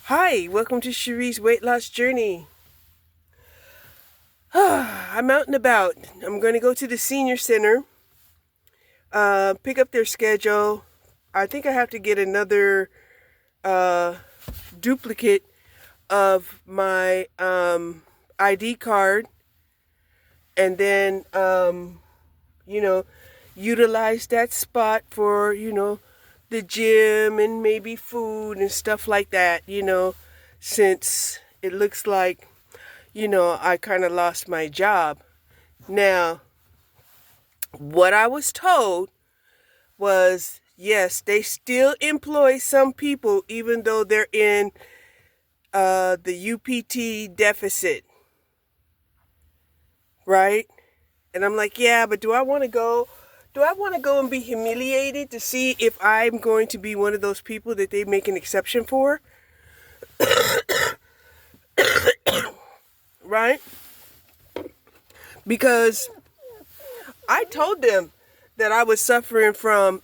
Hi, welcome to Cherie's Weight Loss Journey. I'm out and about. I'm going to go to the senior center, pick up their schedule. I think I have to get another duplicate of my ID card, and then, utilize that spot for, the gym and maybe food and stuff like that, since it looks like, I kind of lost my job. Now, what I was told was, yes, they still employ some people even though they're in the UPT deficit, right? And I'm like, yeah, but do I want to go? Do I want to go and be humiliated to see if I'm going to be one of those people that they make an exception for? Right? Because I told them that I was suffering from,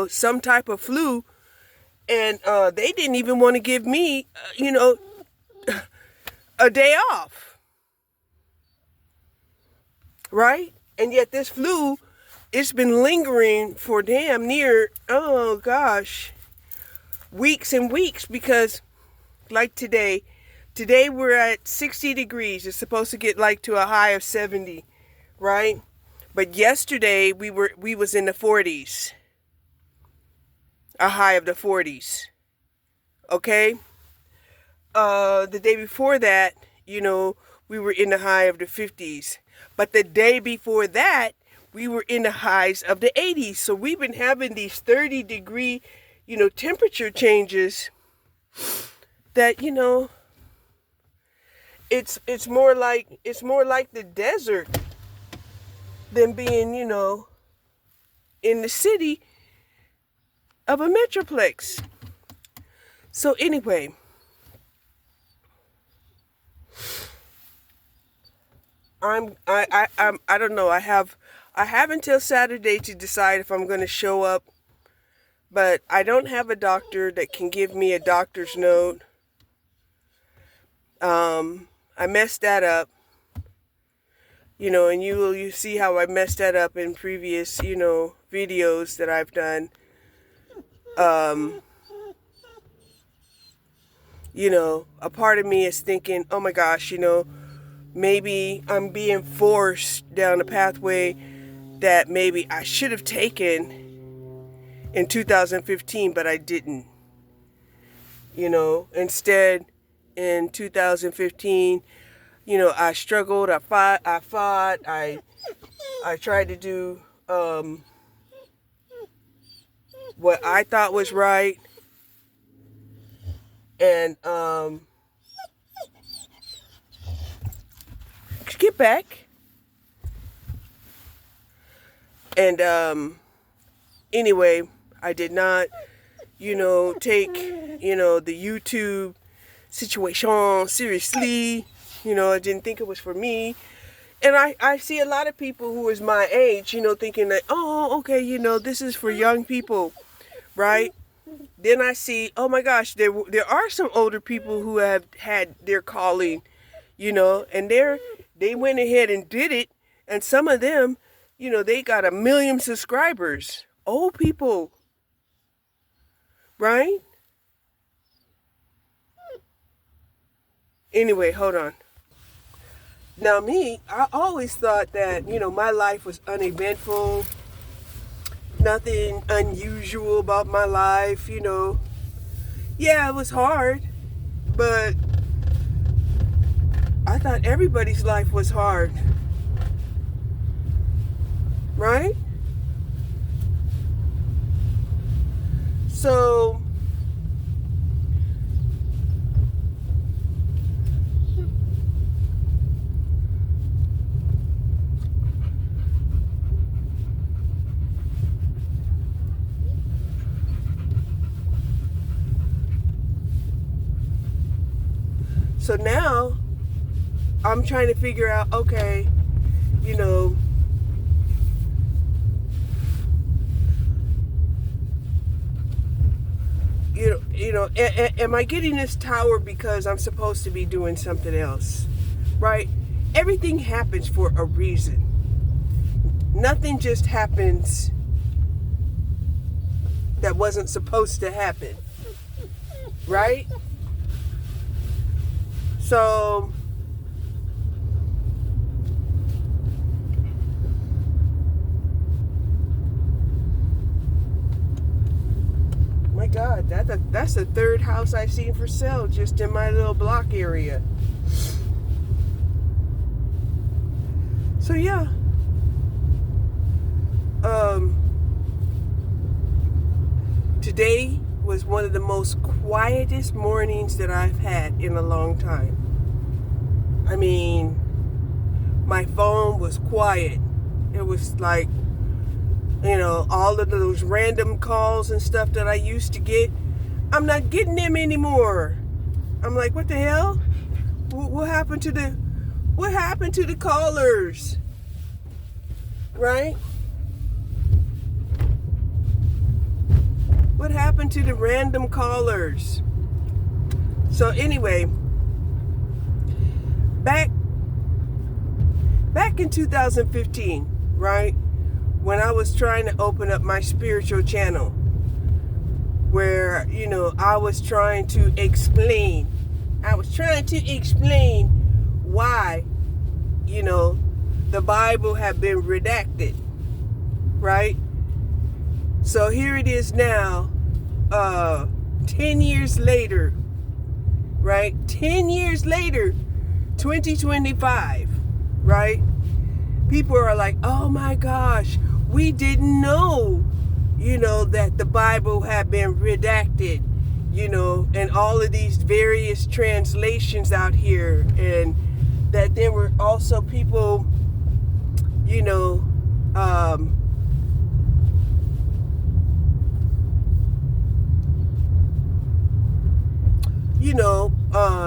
some type of flu, and they didn't even want to give me, a day off. Right? And yet this flu, it's been lingering for damn near, oh gosh, weeks and weeks, because like today we're at 60 degrees. It's supposed to get like to a high of 70, right? But yesterday we was in the 40s. A high of the 40s. Okay? The day before that, we were in the high of the 50s. But the day before that, we were in the highs of the 80s. So we've been having these 30-degree, temperature changes that, it's more like the desert than being, in the city of a metroplex. So anyway, I don't know. I have until Saturday to decide if I'm going to show up, but I don't have a doctor that can give me a doctor's note. I messed that up, and you see how I messed that up in previous, videos that I've done. A part of me is thinking, oh my gosh, maybe I'm being forced down a pathway that maybe I should have taken in 2015, but I didn't. Instead, in 2015, I struggled, I fought, I tried to do what I thought was right, and get back. And anyway, I did not, take, the YouTube situation seriously. I didn't think it was for me. And I see a lot of people who is my age, thinking that, oh, okay, this is for young people, right? Then I see, oh my gosh, there are some older people who have had their calling, and they went ahead and did it. And some of them, they got 1 million subscribers. Old people, right? Anyway, hold on. Now me, I always thought that, my life was uneventful. Nothing unusual about my life, Yeah, it was hard, but I thought everybody's life was hard. Right? So now I'm trying to figure out, okay, you know, am I getting this tower because I'm supposed to be doing something else? Right? Everything happens for a reason. Nothing just happens that wasn't supposed to happen. Right? So, my God, that's the third house I've seen for sale just in my little block area. So yeah. Today was one of the most quietest mornings that I've had in a long time. I mean, my phone was quiet. It was like, all of those random calls and stuff that I used to get, I'm not getting them anymore. I'm like, what the hell? What happened to the callers? Right? What happened to the random callers? So anyway, back in 2015, right? When I was trying to open up my spiritual channel, where, I was trying to explain why, the Bible had been redacted, right? So here it is now, 10 years later, right? 10 years later, 2025, right? People are like, oh my gosh, we didn't know, that the Bible had been redacted, and all of these various translations out here, and that there were also people,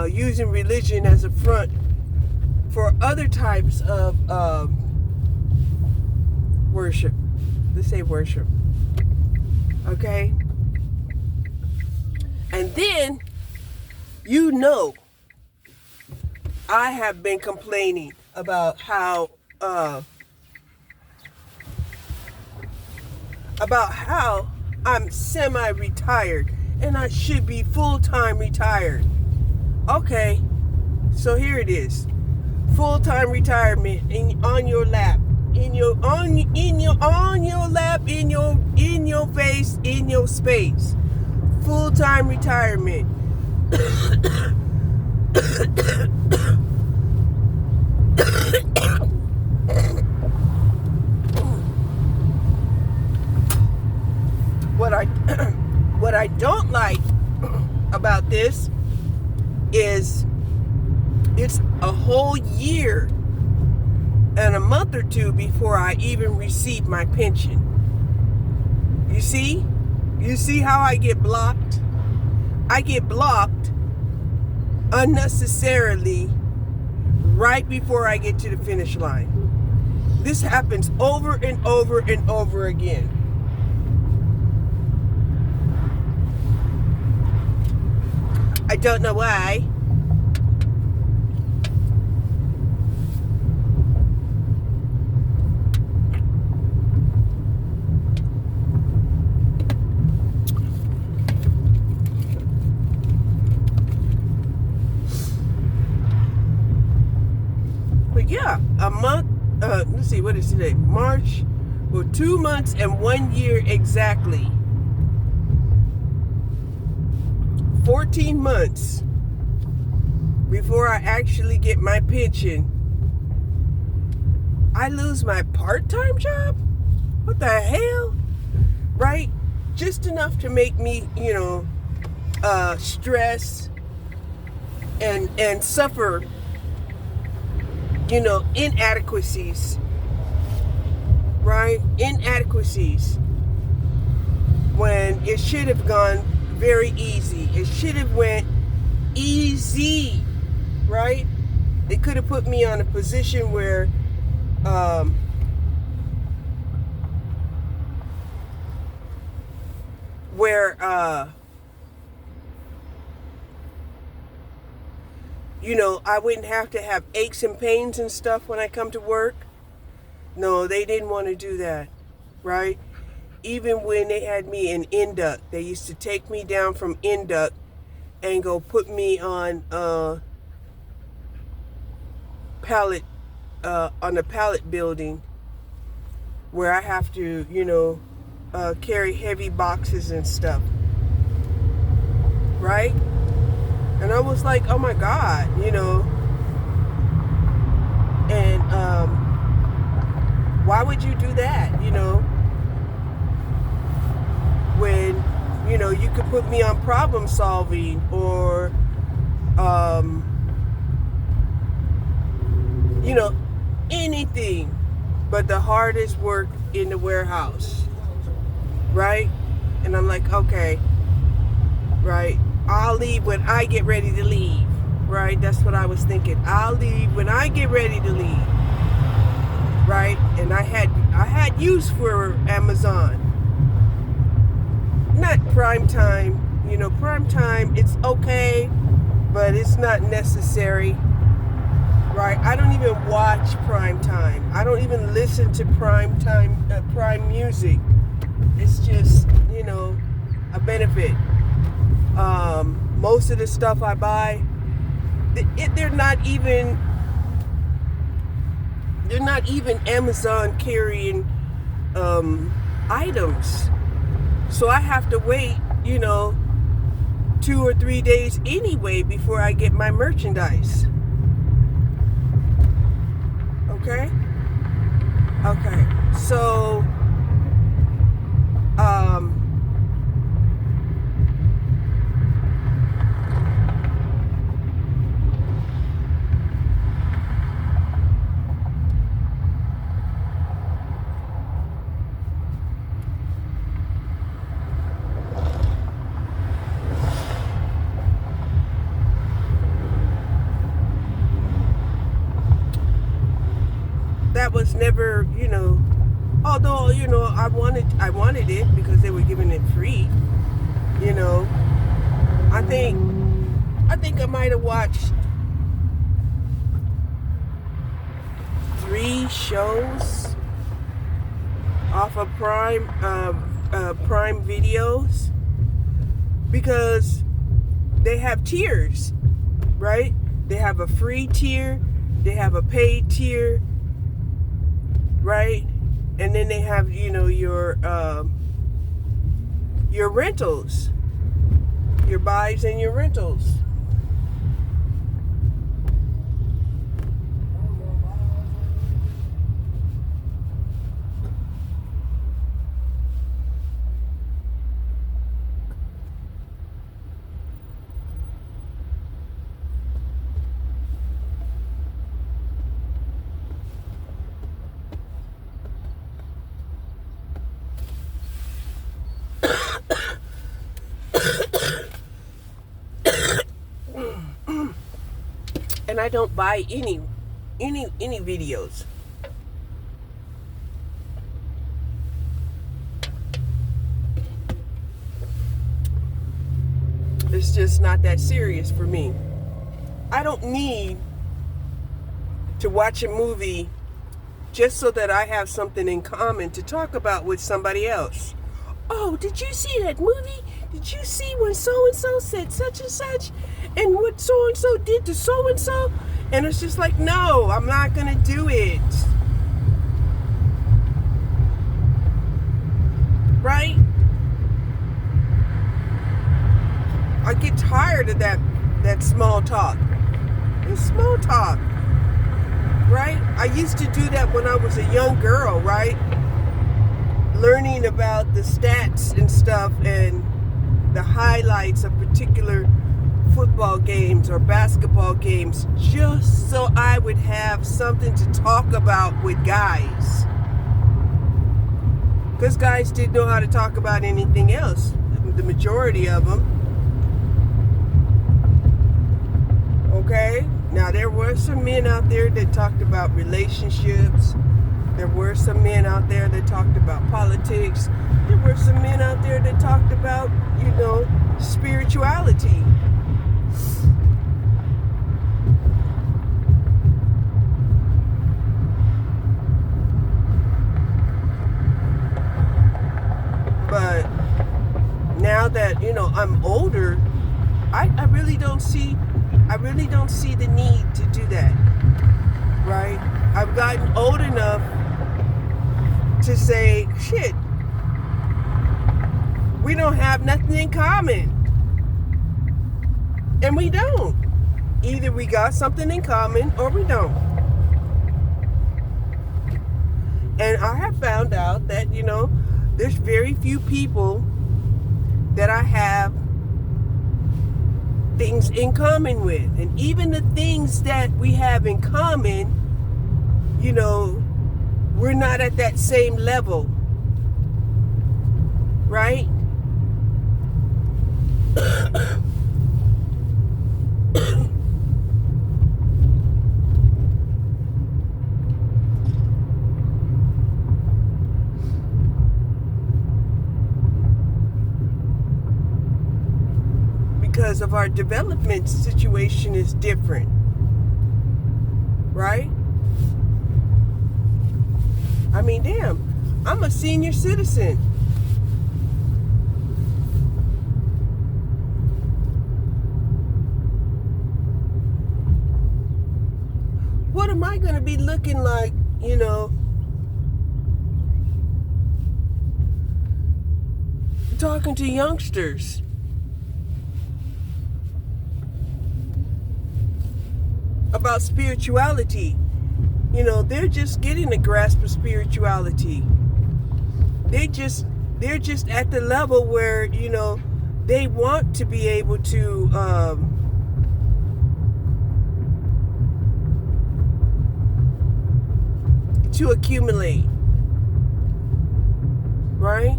using religion as a front for other types of worship. Let's say worship. Okay? And then, I have been complaining about how I'm semi-retired and I should be full-time retired. Okay, so here it is. Full-time retirement on your lap, in your lap, in your face, in your space. Full-time retirement. What I don't like about this is it's a whole year and a month or two before I even receive my pension. You see? You see how I get blocked? I get blocked unnecessarily right before I get to the finish line. This happens over and over and over again. I don't know why. But yeah, a month, let's see, what is today? March, well, 2 months and 1 year exactly. 14 months before I actually get my pension, I lose my part-time job? What the hell? Right? Just enough to make me, stress and suffer, inadequacies. Right? Inadequacies. When it should have gone very easy. It should have went easy, right? They could have put me on a position where I wouldn't have to have aches and pains and stuff when I come to work. No, they didn't want to do that, right? Even when they had me in induct, they used to take me down from induct and go put me on pallet, on the pallet building where I have to, carry heavy boxes and stuff, right? And I was like, oh my God, and why would you do that, when, you could put me on problem solving or, anything but the hardest work in the warehouse, right? And I'm like, okay, right, I'll leave when I get ready to leave, right? That's what I was thinking. I'll leave when I get ready to leave, right? And I had use for Amazon. Not prime time, prime time, it's okay, but it's not necessary, right? I don't even watch prime time. I don't even listen to prime time, prime music. It's just, a benefit. Most of the stuff I buy, they're not even Amazon carrying items. So I have to wait, 2 or 3 days anyway before I get my merchandise. Okay? Okay. So, that was never, although, I wanted it because they were giving it free, I think I might have watched 3 shows off of Prime Videos, because they have tiers, right? They have a free tier, they have a paid tier, right? And then they have, your rentals, your buys and your rentals. And I don't buy any videos. It's just not that serious for me. I don't need to watch a movie just so that I have something in common to talk about with somebody else. Oh, did you see that movie? Did you see when so-and-so said such and such? And what so-and-so did to so-and-so? And it's just like, no, I'm not going to do it. Right? I get tired of that small talk. It's small talk. Right? I used to do that when I was a young girl, right? Learning about the stats and stuff and the highlights of particular football games or basketball games, just so I would have something to talk about with guys. Because guys didn't know how to talk about anything else, the majority of them. Okay? Now, there were some men out there that talked about relationships. There were some men out there that talked about politics. There were some men out there that talked about, spirituality. don't see the need to do that, right? I've gotten old enough to say, shit, we don't have nothing in common. And we don't. Either we got something in common or we don't. And I have found out that, there's very few people that I have things in common with. And even the things that we have in common, we're not at that same level. Right? Because of our development situation is different, right? I mean, damn, I'm a senior citizen. What am I going to be looking like, talking to youngsters? About spirituality. They're just getting a grasp of spirituality. They're just at the level where, they want to be able to accumulate. Right?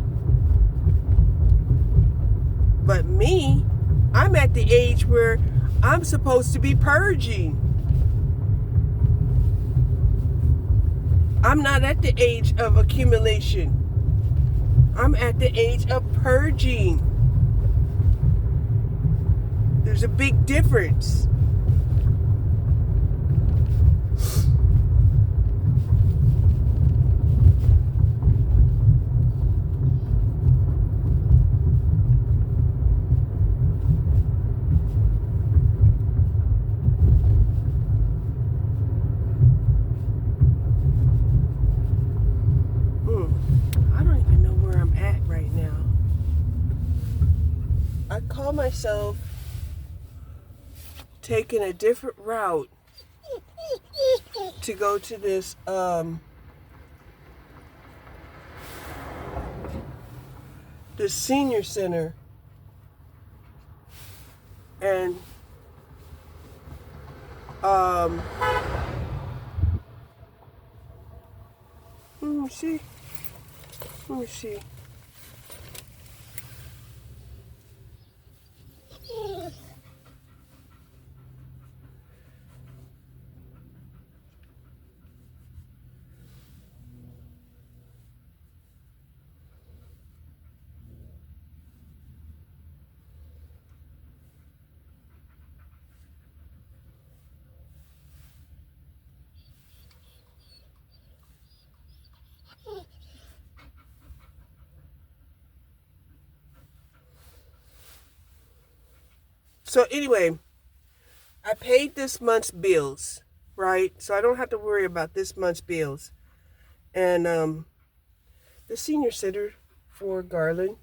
But me, I'm at the age where I'm supposed to be purging. I'm not at the age of accumulation. I'm at the age of purging. There's a big difference. Myself taking a different route to go to this this senior center, and let me see. So anyway, I paid this month's bills, right? So I don't have to worry about this month's bills. And the senior center for Garland,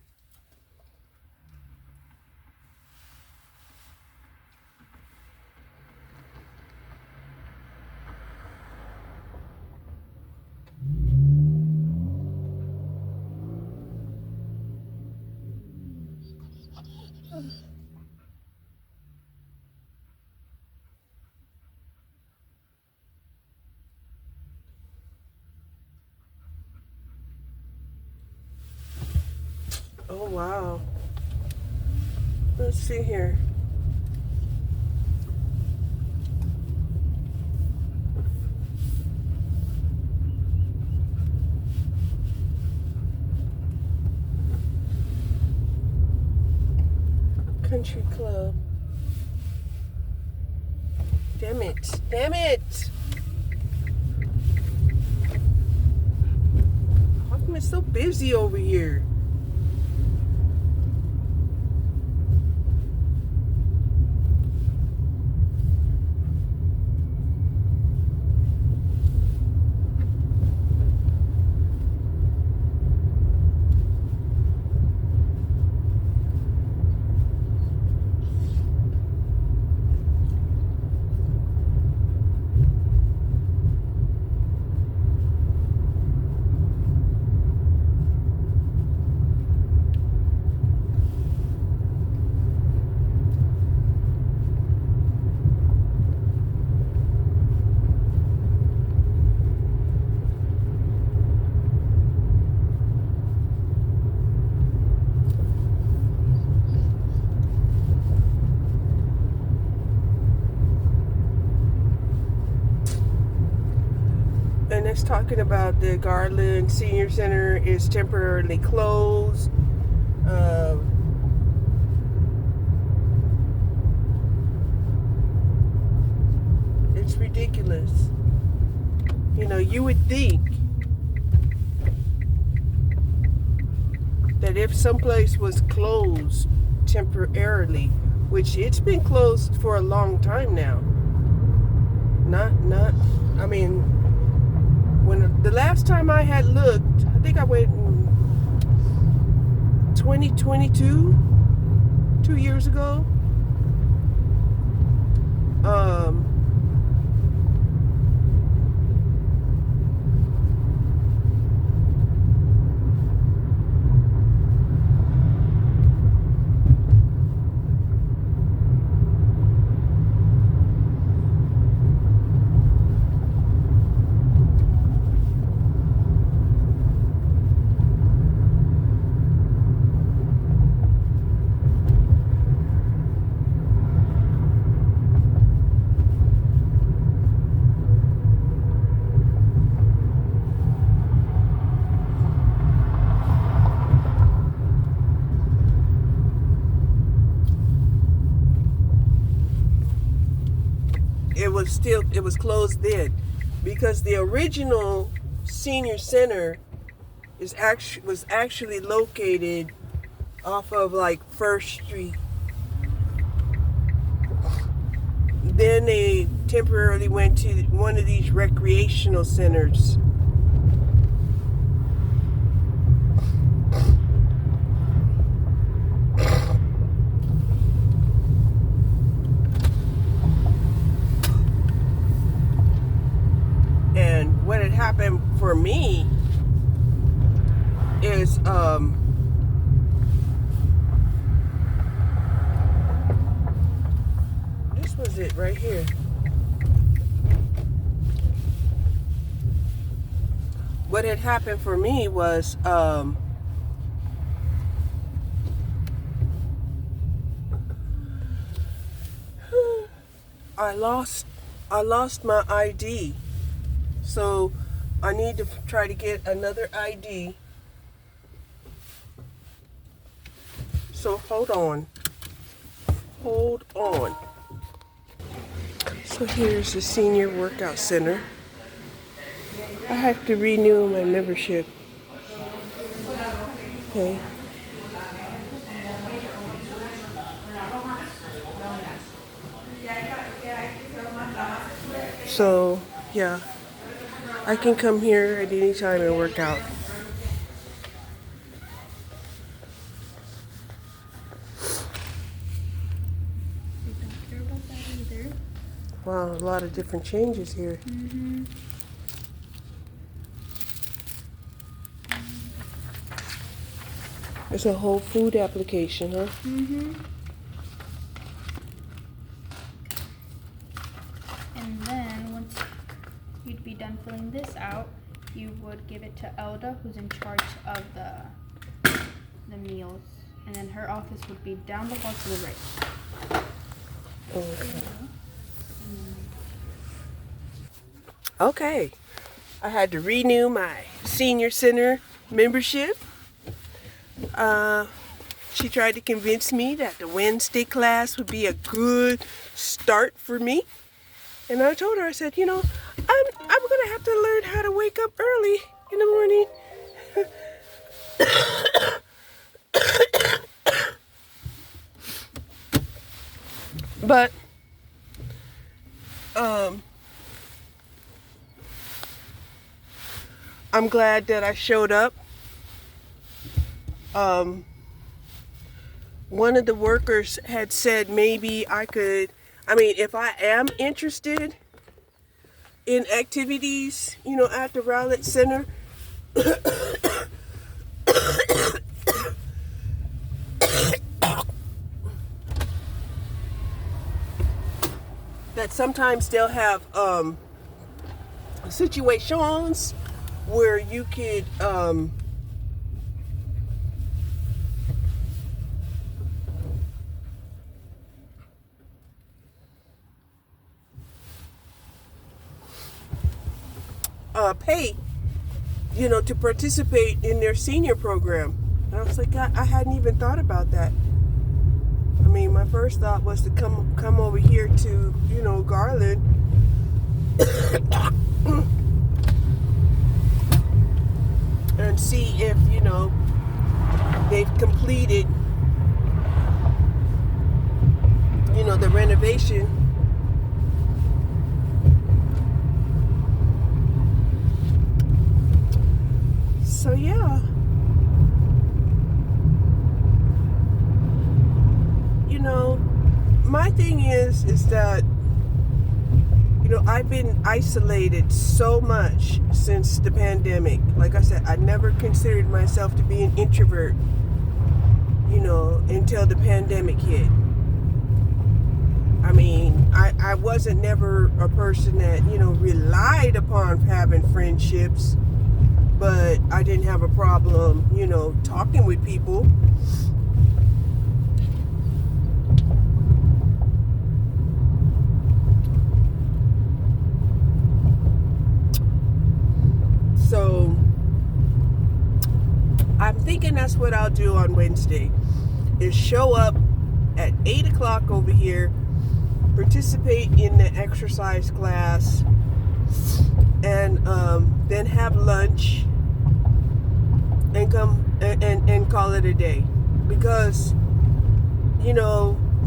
oh wow. Let's see here. Country Club. Damn it. Damn it. How come it's so busy over here? it's talking about the Garland Senior Center is temporarily closed. It's ridiculous. You know, you would think that if someplace was closed temporarily, which it's been closed for a long time now. I mean, when the last time I had looked, I think I went in 2022, 2 years ago. It was closed then, because the original senior center was actually located off of like First Street. Then they temporarily went to one of these recreational centers. And what had happened for me is this was it right here. What had happened for me was I lost my ID. So I need to try to get another ID. So hold on. So here's the Senior Workout Center. I have to renew my membership. Okay. So, yeah. I can come here at any time and work out. We don't care about that either. Wow, a lot of different changes here. Mm-hmm. It's a whole food application, huh? Mm-hmm. And then once you'd be done filling this out, you would give it to Elda, who's in charge of the meals. And then her office would be down the hall to the right. Okay. I had to renew my senior center membership. She tried to convince me that the Wednesday class would be a good start for me. And I told her, I said, you know, I'm gonna have to learn how to wake up early in the morning. But I'm glad that I showed up. One of the workers had said maybe if I am interested in activities, you know, at the Rowlett Center, that sometimes they'll have situations where you could pay, to participate in their senior program. And I was like, I hadn't even thought about that. I mean, my first thought was to come over here to, Garland. And see if, they've completed, the renovation. So yeah. My thing is that, I've been isolated so much since the pandemic. Like I said, I never considered myself to be an introvert, until the pandemic hit. I mean, I wasn't never a person that, relied upon having friendships, but I didn't have a problem, talking with people. So I'm thinking that's what I'll do on Wednesday, is show up at 8 o'clock over here, participate in the exercise class, and then have lunch and come and call it a day. Because,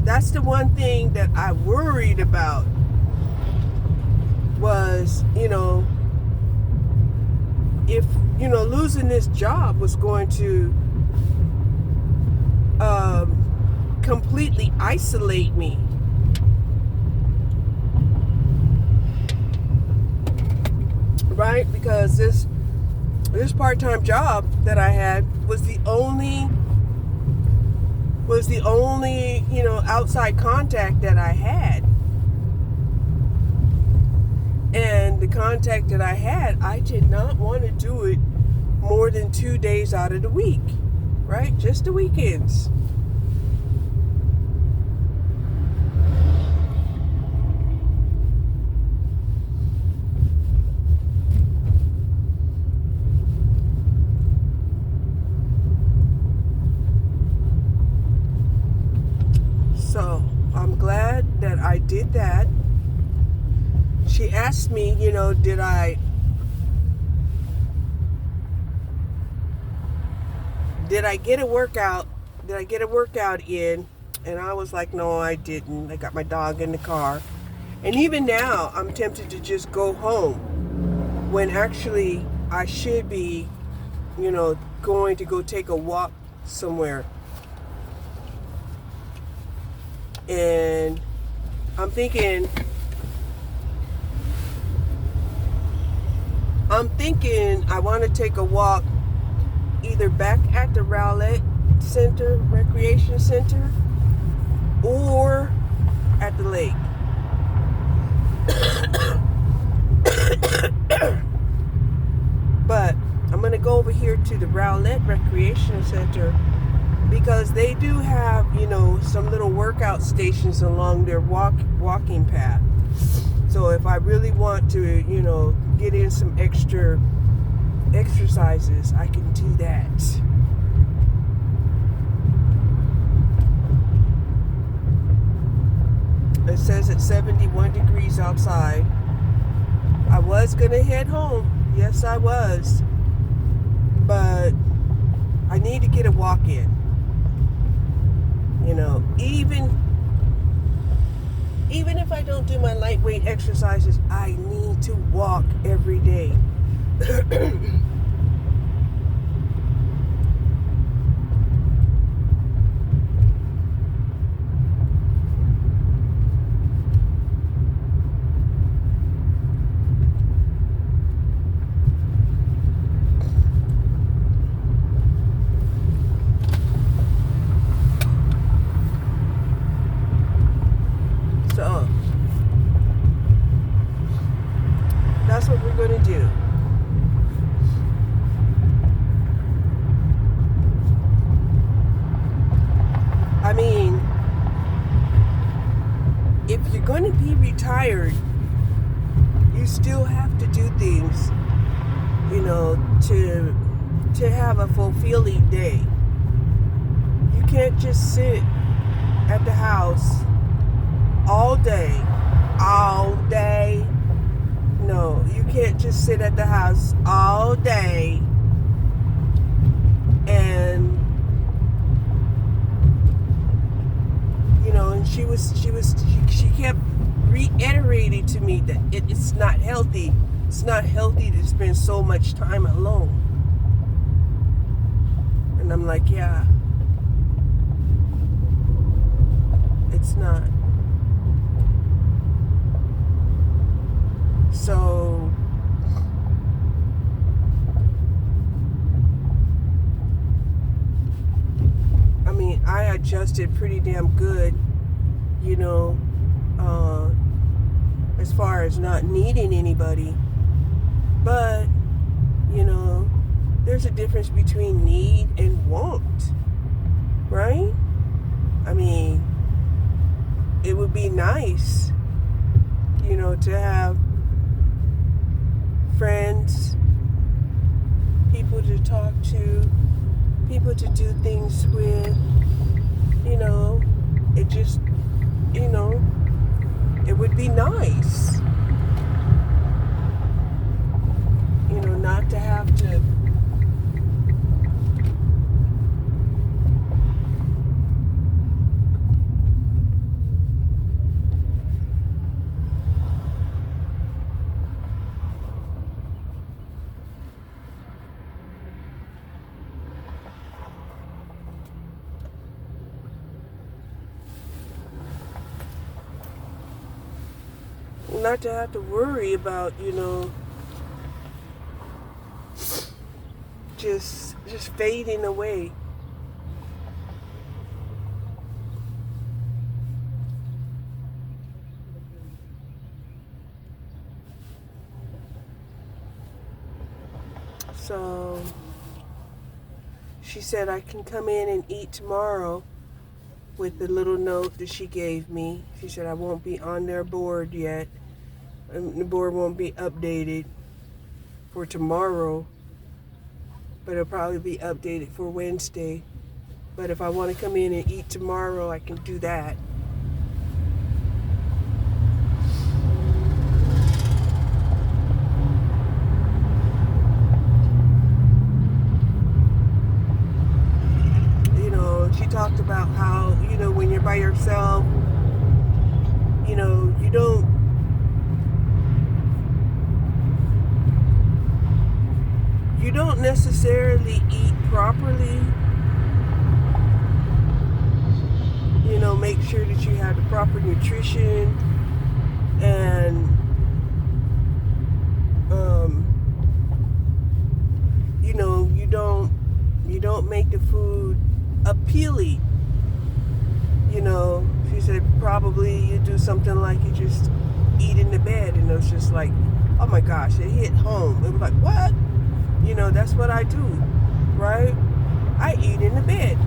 that's the one thing that I worried about was, if losing this job was going to completely isolate me. Right? Because this part-time job that I had was the only outside contact that I had. And the contact that I had, I did not want to do it more than 2 days out of the week, right? Just the weekends. So I'm glad that I did that. She asked me, did I get a workout? Did I get a workout in? And I was like, no, I didn't. I got my dog in the car. And even now, I'm tempted to just go home when actually I should be, going to go take a walk somewhere. And I'm thinking I want to take a walk either back at the Rowlett Center, Recreation Center, or at the lake. But I'm going to go over here to the Rowlett Recreation Center because they do have, some little workout stations along their walking path. So if I really want to, get in some extra exercises, I can do that. It says it's 71 degrees outside. I was going to head home. Yes, I was. But I need to get a walk in. Even if I don't do my lightweight exercises, I need to walk every day. So that's what we're going to do. I mean, if you're going to be retired, you still have to do things you know, to have a fulfilling day. You can't just sit at the house all day. No, you can't just sit at the house all day and, you know, and she kept reiterating to me that it's not healthy. It's not healthy to spend so much time alone. And I'm like, yeah, it's not. So, I mean, I adjusted pretty damn good, you know, as far as not needing anybody. But, you know, there's a difference between need and want, right? I mean, it would be nice, you know, to have friends, people to talk to, people to do things with, you know, it just, you know, it would be nice, you know, not to have to worry about, you know, just fading away. So she said I can come in and eat tomorrow with the little note that she gave me. She said I won't be on their board yet. And the board won't be updated for tomorrow, but it'll probably be updated for Wednesday. But if I want to come in and eat tomorrow, I can do that. You know, she talked about how, you know, when you're by yourself, you know, you don't necessarily eat properly. You know, make sure that you have the proper nutrition and you know, you don't make the food appealing. You know, she said probably you do something like you just eat in the bed, and it was just like, oh my gosh, it hit home. It was like, what? You know, that's what I do, right? I eat in the bed.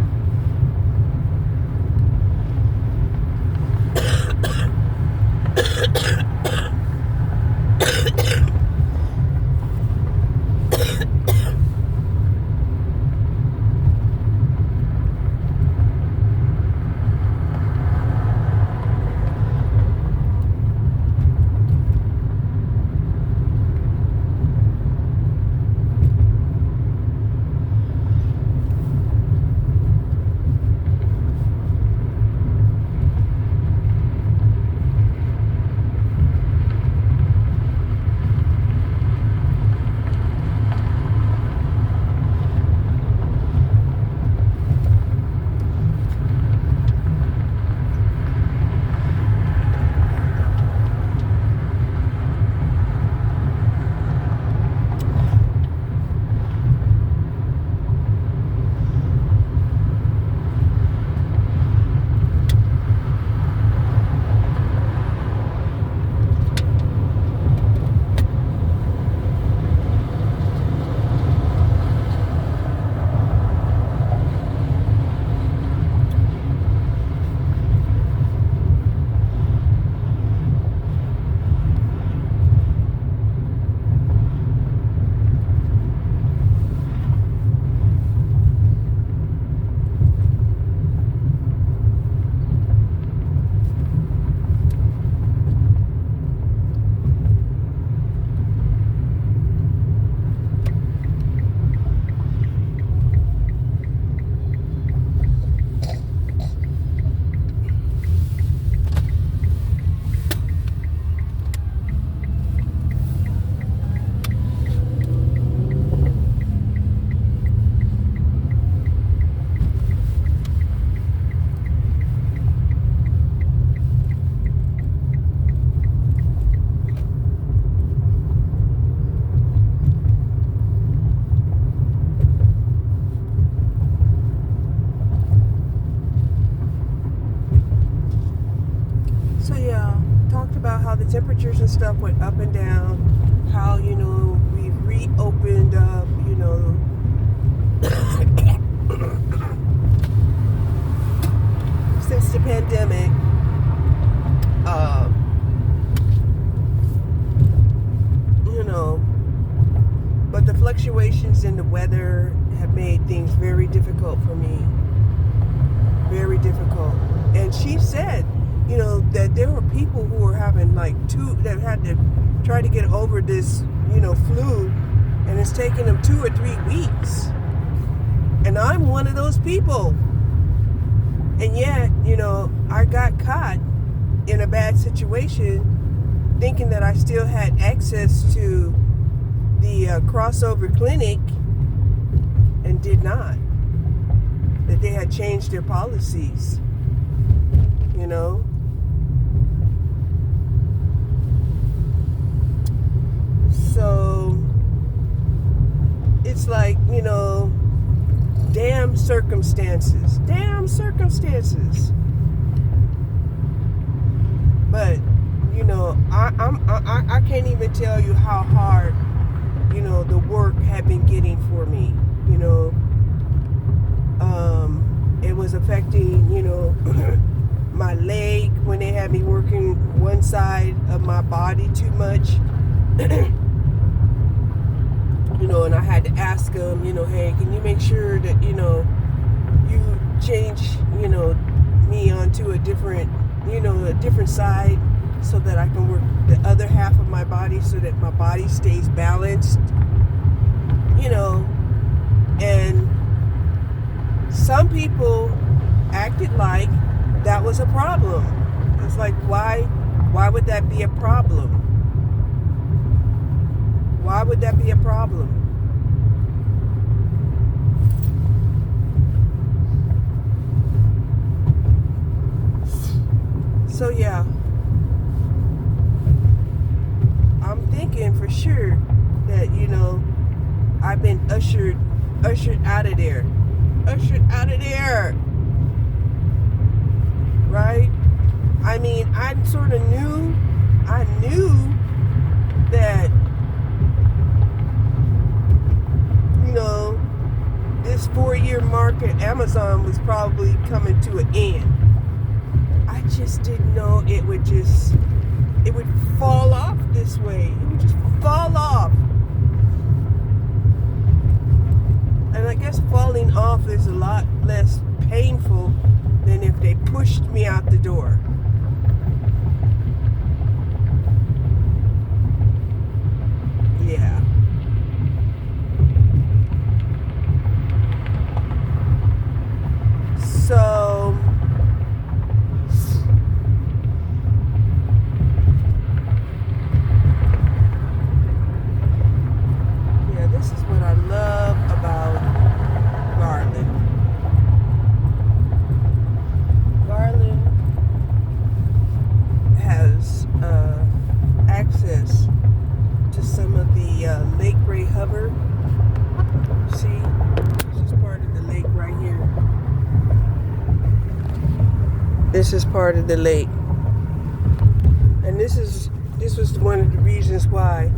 temperatures and stuff went up and down. How, we reopened up, since the pandemic. But the fluctuations in the weather have made things very difficult for me. Very difficult. And she said, that there were people who were having that had to try to get over this, flu, and it's taken them 2 or 3 weeks. And I'm one of those people. And yet, I got caught in a bad situation thinking that I still had access to the crossover clinic and did not. That they had changed their policies, So it's like, damn circumstances. But, I can't even tell you how hard, the work had been getting for me. It was affecting, my leg when they had me working one side of my body too much. And I had to ask them, hey, can you make sure that, you change, me onto a different side so that I can work the other half of my body so that my body stays balanced, and some people acted like that was a problem. It's like, why would that be a problem? Why would that be a problem? So yeah, I'm thinking for sure that, I've been ushered out of there. Right? I mean, I knew that, this 4-year mark at Amazon was probably coming to an end. I just didn't know it would fall off this way. It would just fall off. And I guess falling off is a lot less painful than if they pushed me out the door. Yeah. So this is what I love about Garland. Garland has access to some of the Lake Ray Hubbard. See, this is part of the lake right here. This is part of the lake. And this was one of the reasons why,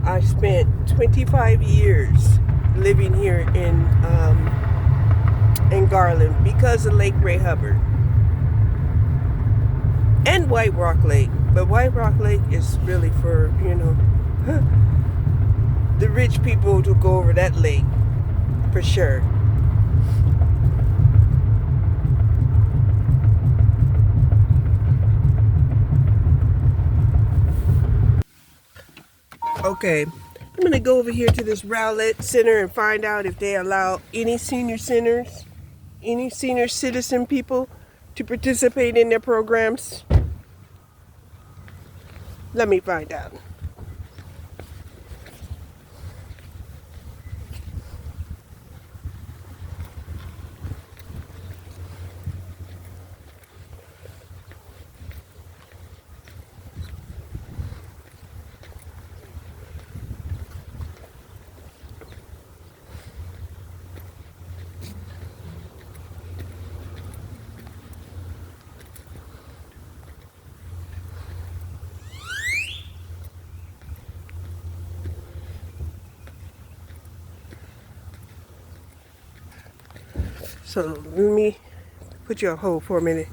I spent 25 years living here in Garland because of Lake Ray Hubbard and White Rock Lake. But White Rock Lake is really for, the rich people to go over that lake, for sure. Okay, I'm going to go over here to this Rowlett Center and find out if they allow any senior centers, any senior citizen people to participate in their programs. Let me find out. So let me put you on hold for a minute.